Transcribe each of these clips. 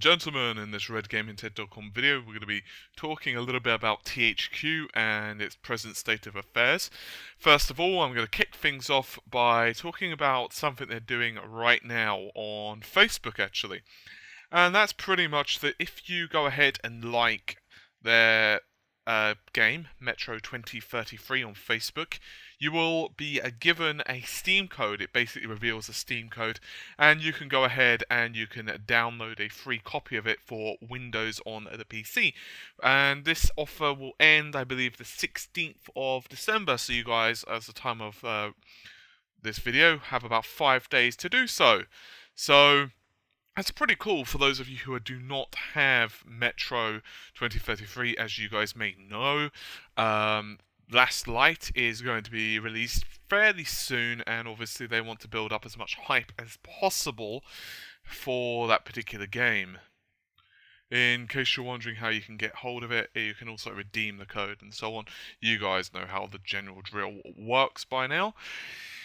gentlemen, in this RedGamingTech.com video, we're going to be talking a little bit about THQ and its present state of affairs. First of all, I'm going to kick things off by talking about something they're doing right now on Facebook, actually. And that's pretty much that if you go ahead and like their game, Metro 2033 on Facebook, you will be given a Steam code. It basically reveals a Steam code, and you can go ahead and you can download a free copy of it for Windows on the PC. And this offer will end, I believe, the 16th of December, so you guys, as the time of this video, have about 5 days to do so. So that's pretty cool for those of you who do not have Metro 2033, as you guys may know. Last Light is going to be released fairly soon, and obviously they want to build up as much hype as possible for that particular game. In case you're wondering how you can get hold of it, you can also redeem the code and so on. You guys know how the general drill works by now.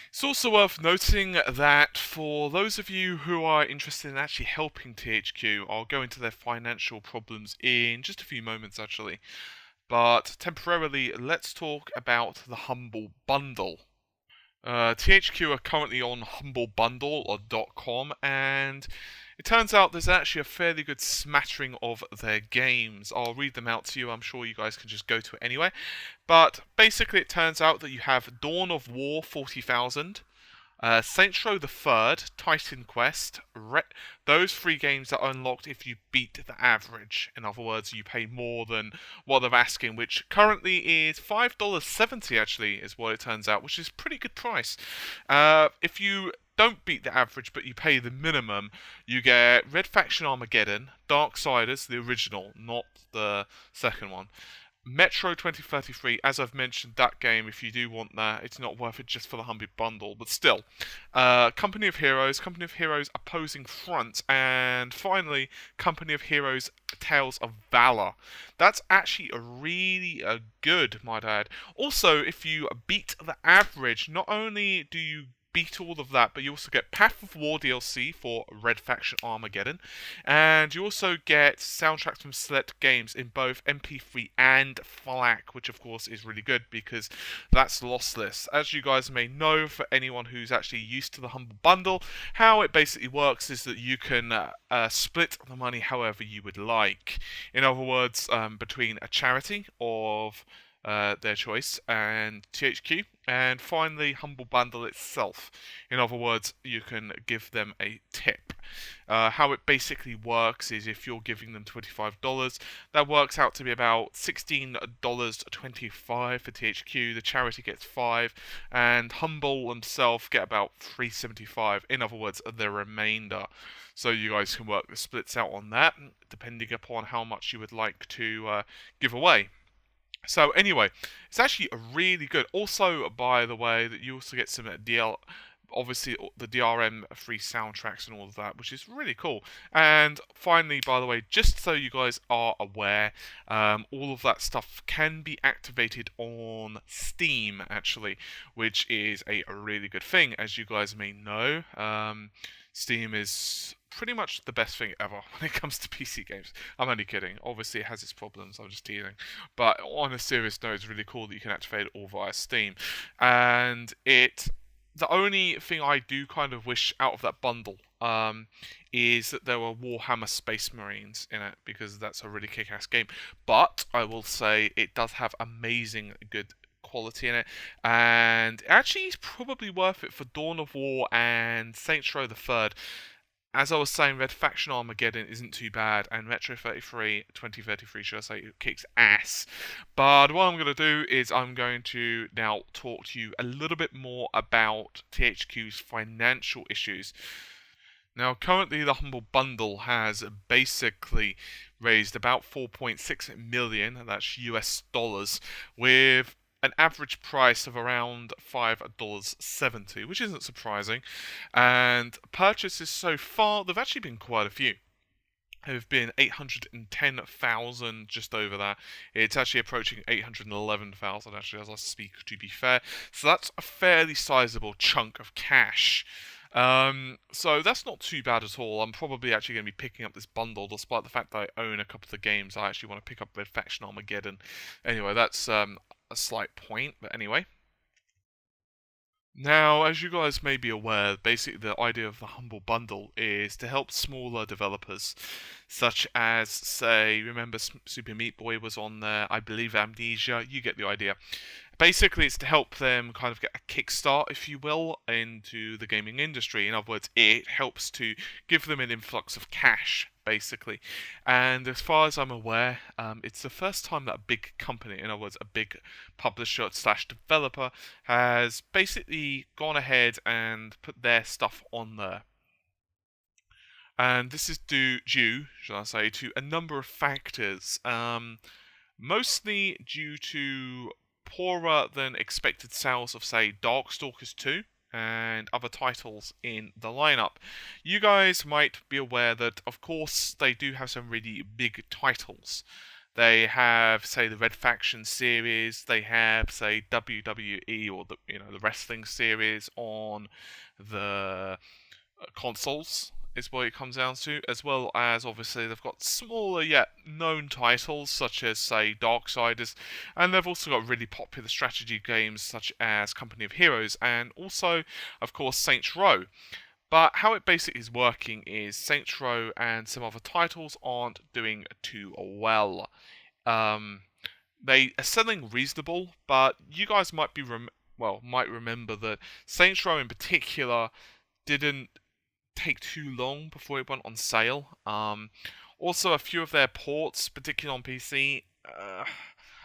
It's also worth noting that for those of you who are interested in actually helping THQ, I'll go into their financial problems in just a few moments actually. But temporarily, let's talk about the Humble Bundle. THQ are currently on humblebundle.com, and it turns out there's actually a fairly good smattering of their games. I'll read them out to you. I'm sure you guys can just go to it anyway. But basically, it turns out that you have Dawn of War 40,000, Saints Row the Third, Titan Quest. Those three games are unlocked if you beat the average. In other words, you pay more than what they're asking, which currently is $5.70 actually, is what it turns out, which is a pretty good price. If you don't beat the average, but you pay the minimum, you get Red Faction Armageddon, Darksiders, the original, not the second one. Metro 2033, as I've mentioned, that game, if you do want that, it's not worth it just for the Humble Bundle, but still. Company of Heroes Opposing Front, and finally, Company of Heroes Tales of Valor. That's actually a really good, might add. Also, if you beat the average, not only do you beat all of that, but you also get Path of War DLC for Red Faction Armageddon, and you also get soundtracks from select games in both MP3 and FLAC, which of course is really good because that's lossless. As you guys may know, for anyone who's actually used to the Humble Bundle, how it basically works is that you can split the money however you would like. In other words, between a charity of their choice and THQ, and finally Humble Bundle itself. In other words, you can give them a tip. How it basically works is if you're giving them $25, that works out to be about $16.25 for THQ. The charity gets $5, and Humble themselves get about $3.75. In other words, the remainder. So you guys can work the splits out on that, depending upon how much you would like to give away. So anyway, it's actually really good. Also, by the way, that you also get some obviously the DRM free soundtracks and all of that, which is really cool. And finally, by the way, just so you guys are aware, all of that stuff can be activated on Steam, actually, which is a really good thing. As you guys may know, Steam is pretty much the best thing ever when it comes to PC games. I'm only kidding. Obviously, it has its problems. I'm just teasing. But on a serious note, it's really cool that you can activate it all via Steam. And the only thing I do kind of wish out of that bundle is that there were Warhammer Space Marines in it, because that's a really kick-ass game. But I will say it does have amazing good quality in it, and actually it's probably worth it for Dawn of War and Saints Row the Third. As I was saying, Red Faction Armageddon isn't too bad, and Metro 2033, should I say, kicks ass. But what I'm going to do is I'm going to now talk to you a little bit more about THQ's financial issues. Now, currently the Humble Bundle has basically raised about 4.6 million, that's US dollars, with an average price of around $5.70, which isn't surprising. And purchases so far, there've actually been quite a few. There have been 810,000, just over that. It's actually approaching 811,000, actually, as I speak, to be fair. So that's a fairly sizable chunk of cash. So that's not too bad at all. I'm probably actually going to be picking up this bundle, despite the fact that I own a couple of games. I actually want to pick up Red Faction Armageddon. Anyway, that's a slight point, but anyway. Now, as you guys may be aware, basically the idea of the Humble Bundle is to help smaller developers, such as, say, remember Super Meat Boy was on there, I believe Amnesia, you get the idea. Basically, it's to help them kind of get a kickstart, if you will, into the gaming industry. In other words, it helps to give them an influx of cash, basically. And as far as I'm aware, it's the first time that a big company, in other words, a big publisher slash developer, has basically gone ahead and put their stuff on there. And this is due, shall I say, to a number of factors. Mostly due to poorer than expected sales of, say, Darkstalkers 2 and other titles in the lineup. You guys might be aware that, of course, they do have some really big titles. They have, say, the Red Faction series. They have, say, WWE or the wrestling series on the consoles is what it comes down to, as well as obviously they've got smaller yet known titles such as, say, Darksiders, and they've also got really popular strategy games such as Company of Heroes, and also, of course, Saints Row. But how it basically is working is Saints Row and some other titles aren't doing too well. They are selling reasonable, but you guys might be might remember that Saints Row in particular didn't take too long before it went on sale. Also, a few of their ports, particularly on PC,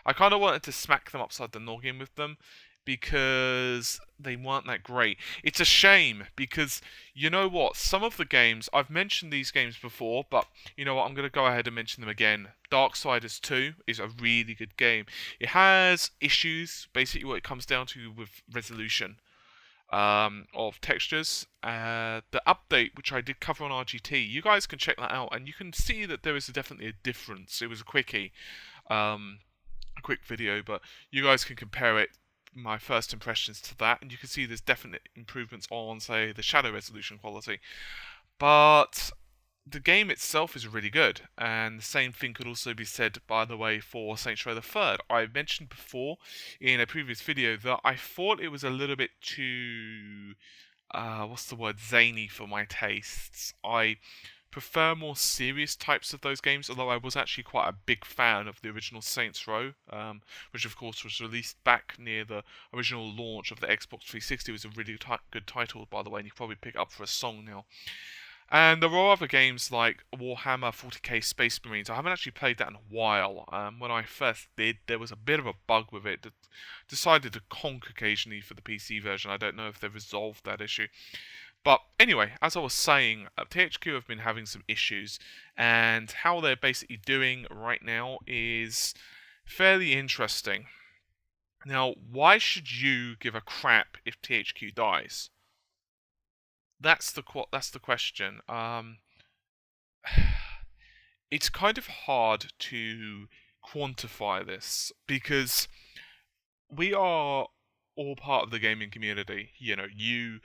I kind of wanted to smack them upside the noggin with them because they weren't that great. It's a shame because, you know what, some of the games, I've mentioned these games before, but you know what, I'm going to go ahead and mention them again. Darksiders 2 is a really good game. It has issues, basically what it comes down to with resolution. Of textures. The update, which I did cover on RGT, you guys can check that out, and you can see that there is definitely a difference. It was a quickie, a quick video, but you guys can compare it, my first impressions to that, and you can see there's definite improvements on, say, the shadow resolution quality. But the game itself is really good, and the same thing could also be said, by the way, for Saints Row the Third. I mentioned before in a previous video that I thought it was a little bit too, what's the word, zany for my tastes. I prefer more serious types of those games, although I was actually quite a big fan of the original Saints Row, which of course was released back near the original launch of the Xbox 360. It was a really good title, by the way, and you can probably pick it up for a song now. And there are other games like Warhammer 40k Space Marines. I haven't actually played that in a while. When I first did, there was a bit of a bug with it that decided to conk occasionally for the PC version. I don't know if they've resolved that issue. But anyway, as I was saying, THQ have been having some issues, and how they're basically doing right now is fairly interesting. Now, why should you give a crap if THQ dies? That's the question. It's kind of hard to quantify this because we are all part of the gaming community. You know, you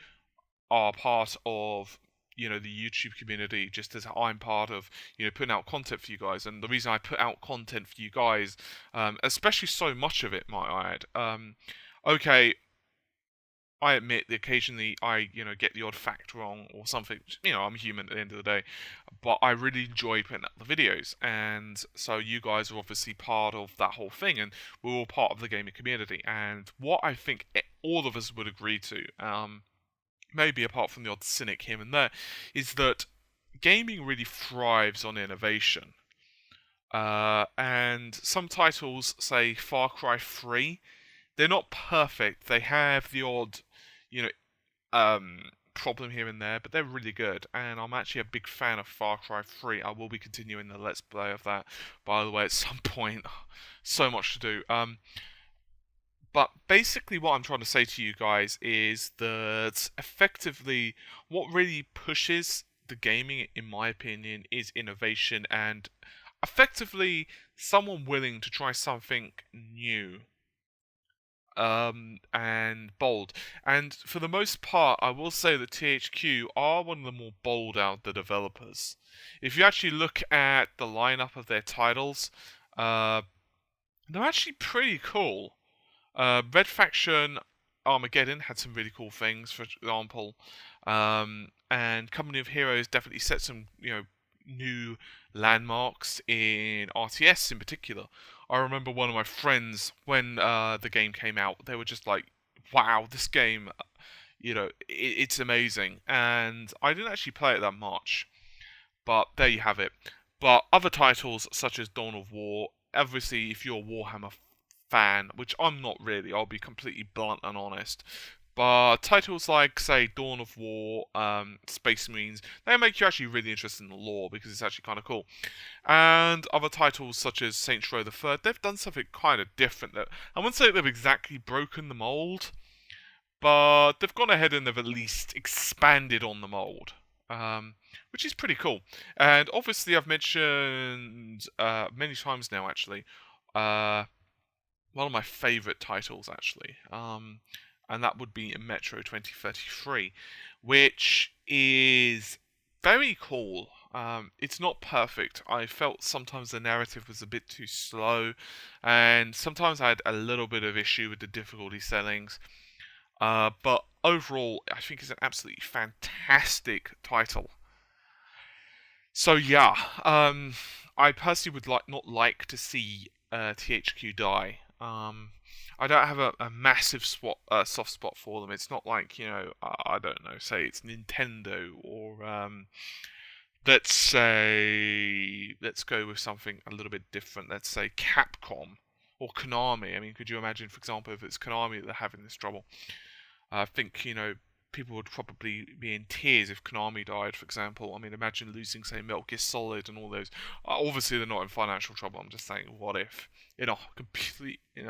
are part of, the YouTube community, just as I'm part of, putting out content for you guys. And the reason I put out content for you guys, especially so much of it, might I add, okay, I admit that occasionally I, get the odd fact wrong or something. I'm human at the end of the day, but I really enjoy putting out the videos, and so you guys are obviously part of that whole thing, and we're all part of the gaming community. And what I think all of us would agree to, maybe apart from the odd cynic here and there, is that gaming really thrives on innovation. And some titles, say Far Cry 3, they're not perfect. They have the odd, problem here and there, but they're really good. And I'm actually a big fan of Far Cry 3. I will be continuing the Let's Play of that, by the way, at some point. So much to do. But basically what I'm trying to say to you guys is that effectively what really pushes the gaming, in my opinion, is innovation and effectively someone willing to try something new. and bold. And for the most part, I will say that THQ are one of the more bold out of the developers. If you actually look at the lineup of their titles, they're actually pretty cool. Red Faction Armageddon had some really cool things, for example, and Company of Heroes definitely set some, new landmarks in RTS in particular. I remember one of my friends when the game came out, they were just like, "Wow, this game, it's amazing." And I didn't actually play it that much, but there you have it. But other titles such as Dawn of War, obviously, if you're a Warhammer fan, which I'm not really, I'll be completely blunt and honest. But titles like, say, Dawn of War, Space Marines, they make you actually really interested in the lore because it's actually kind of cool. And other titles such as Saints Row the Third, they've done something kind of different. That I wouldn't say they've exactly broken the mold, but they've gone ahead and they've at least expanded on the mold. Which is pretty cool. And obviously, I've mentioned many times now, actually, one of my favourite titles, actually, and that would be Metro 2033, which is very cool. It's not perfect. I felt sometimes the narrative was a bit too slow, and sometimes I had a little bit of issue with the difficulty settings. But overall, I think it's an absolutely fantastic title. So yeah, I personally would not like to see THQ die. I don't have a massive soft spot for them. It's not like, I don't know, say it's Nintendo or let's go with something a little bit different. Let's say Capcom or Konami. I mean, could you imagine, for example, if it's Konami that are having this trouble? I think, people would probably be in tears if Konami died, for example. I mean, imagine losing, say, Metal Gear Solid and all those. Obviously, they're not in financial trouble. I'm just saying, what if? In a completely and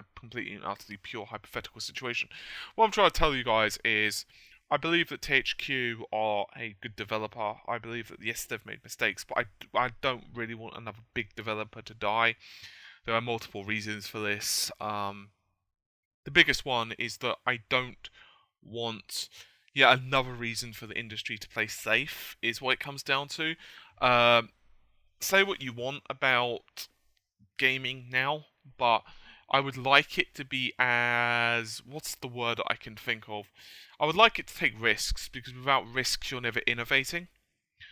utterly pure hypothetical situation. What I'm trying to tell you guys is, I believe that THQ are a good developer. I believe that, yes, they've made mistakes, but I don't really want another big developer to die. There are multiple reasons for this. The biggest one is that I don't want another reason for the industry to play safe, is what it comes down to. Say what you want about gaming now, but I would like it to be as... what's the word I can think of? I would like it to take risks, because without risks you're never innovating.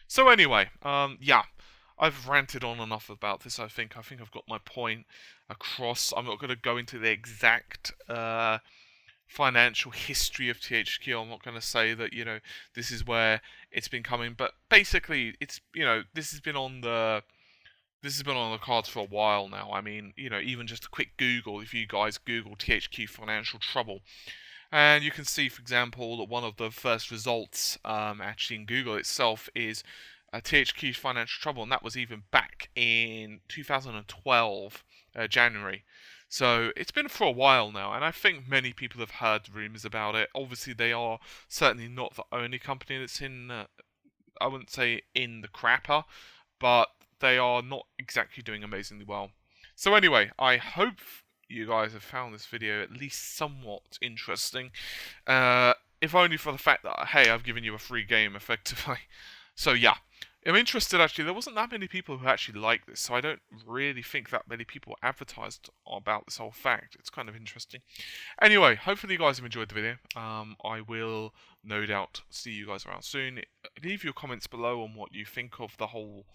So anyway, I've ranted on enough about this, I think. I've got my point across. I'm not going to go into the exact financial history of THQ. I'm not going to say that, this is where it's been coming, but basically it's, this has been on the cards for a while now. I mean, even just a quick Google, if you guys Google THQ financial trouble, and you can see, for example, that one of the first results actually in Google itself is THQ financial trouble, and that was even back in 2012, January. So it's been for a while now, and I think many people have heard rumours about it. Obviously, they are certainly not the only company that's in, I wouldn't say in the crapper, but they are not exactly doing amazingly well. So anyway, I hope you guys have found this video at least somewhat interesting. If only for the fact that, hey, I've given you a free game, effectively. So yeah. I'm interested, actually. There wasn't that many people who actually liked this, so I don't really think that many people advertised about this whole fact. It's kind of interesting. Anyway, hopefully you guys have enjoyed the video. I will, no doubt, see you guys around soon. Leave your comments below on what you think of the whole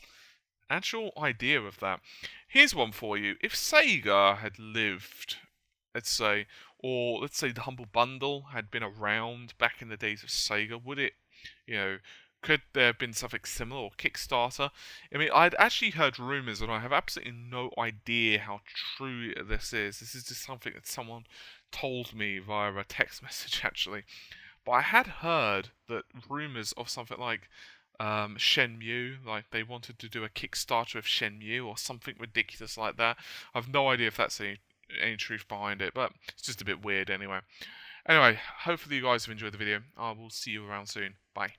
actual idea of that. Here's one for you. If Sega had lived, let's say, or let's say the Humble Bundle had been around back in the days of Sega, would it, could there have been something similar, or Kickstarter? I mean, I'd actually heard rumours, and I have absolutely no idea how true this is. This is just something that someone told me via a text message, actually. But I had heard that rumours of something like Shenmue, like they wanted to do a Kickstarter of Shenmue, or something ridiculous like that. I've no idea if that's any truth behind it, but it's just a bit weird anyway. Anyway, hopefully you guys have enjoyed the video. I will see you around soon. Bye.